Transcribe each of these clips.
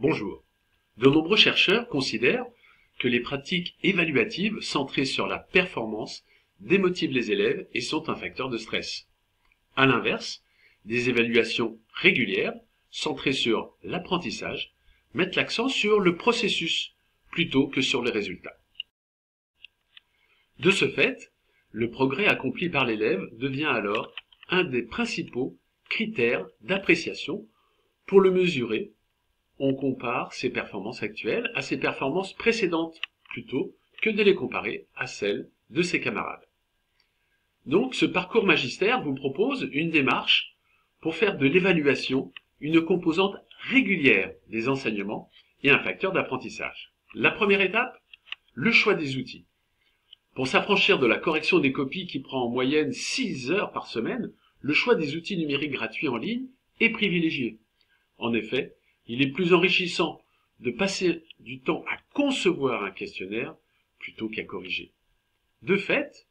Bonjour. De nombreux chercheurs considèrent que les pratiques évaluatives centrées sur la performance démotivent les élèves et sont un facteur de stress. À l'inverse, des évaluations régulières, centrées sur l'apprentissage, mettent l'accent sur le processus plutôt que sur les résultats. De ce fait, le progrès accompli par l'élève devient alors un des principaux critères d'appréciation. Pour le mesurer, on compare ses performances actuelles à ses performances précédentes, plutôt que de les comparer à celles de ses camarades. Donc, ce parcours magistère vous propose une démarche pour faire de l'évaluation une composante régulière des enseignements et un facteur d'apprentissage. La première étape, le choix des outils. Pour s'affranchir de la correction des copies qui prend en moyenne 6 heures par semaine, le choix des outils numériques gratuits en ligne est privilégié. En effet, il est plus enrichissant de passer du temps à concevoir un questionnaire plutôt qu'à corriger. De fait,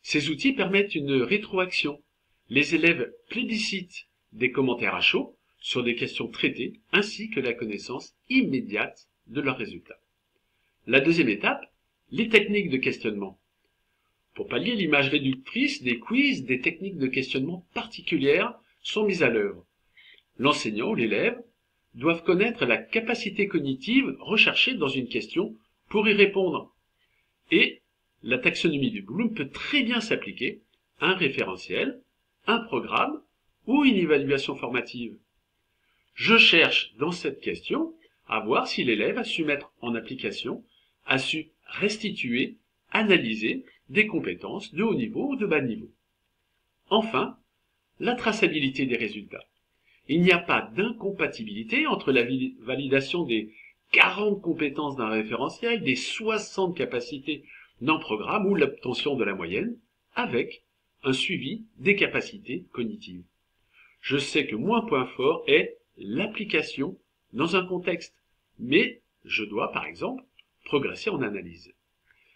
ces outils permettent une rétroaction. Les élèves plébiscitent des commentaires à chaud sur des questions traitées ainsi que la connaissance immédiate de leurs résultats. La deuxième étape, les techniques de questionnement. Pour pallier l'image réductrice des quiz, des techniques de questionnement particulières sont mises à l'œuvre. L'enseignant ou l'élève doivent connaître la capacité cognitive recherchée dans une question pour y répondre. Et la taxonomie de Bloom peut très bien s'appliquer à un référentiel, un programme ou une évaluation formative. Je cherche dans cette question à voir si l'élève a su mettre en application, a su restituer, analyser des compétences de haut niveau ou de bas niveau. Enfin, la traçabilité des résultats. Il n'y a pas d'incompatibilité entre la validation des 40 compétences d'un référentiel, des 60 capacités d'un programme ou l'obtention de la moyenne, avec un suivi des capacités cognitives. Je sais que mon point fort est l'application dans un contexte, mais je dois, par exemple, progresser en analyse.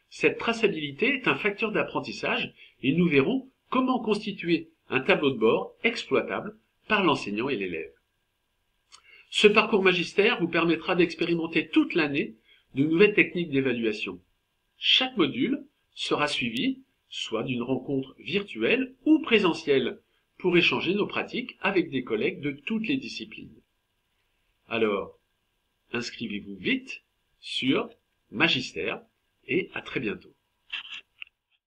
Cette traçabilité est un facteur d'apprentissage et nous verrons comment constituer un tableau de bord exploitable par l'enseignant et l'élève. Ce parcours magistère vous permettra d'expérimenter toute l'année de nouvelles techniques d'évaluation. Chaque module sera suivi soit d'une rencontre virtuelle ou présentielle pour échanger nos pratiques avec des collègues de toutes les disciplines. Alors, inscrivez-vous vite sur Magistère et à très bientôt.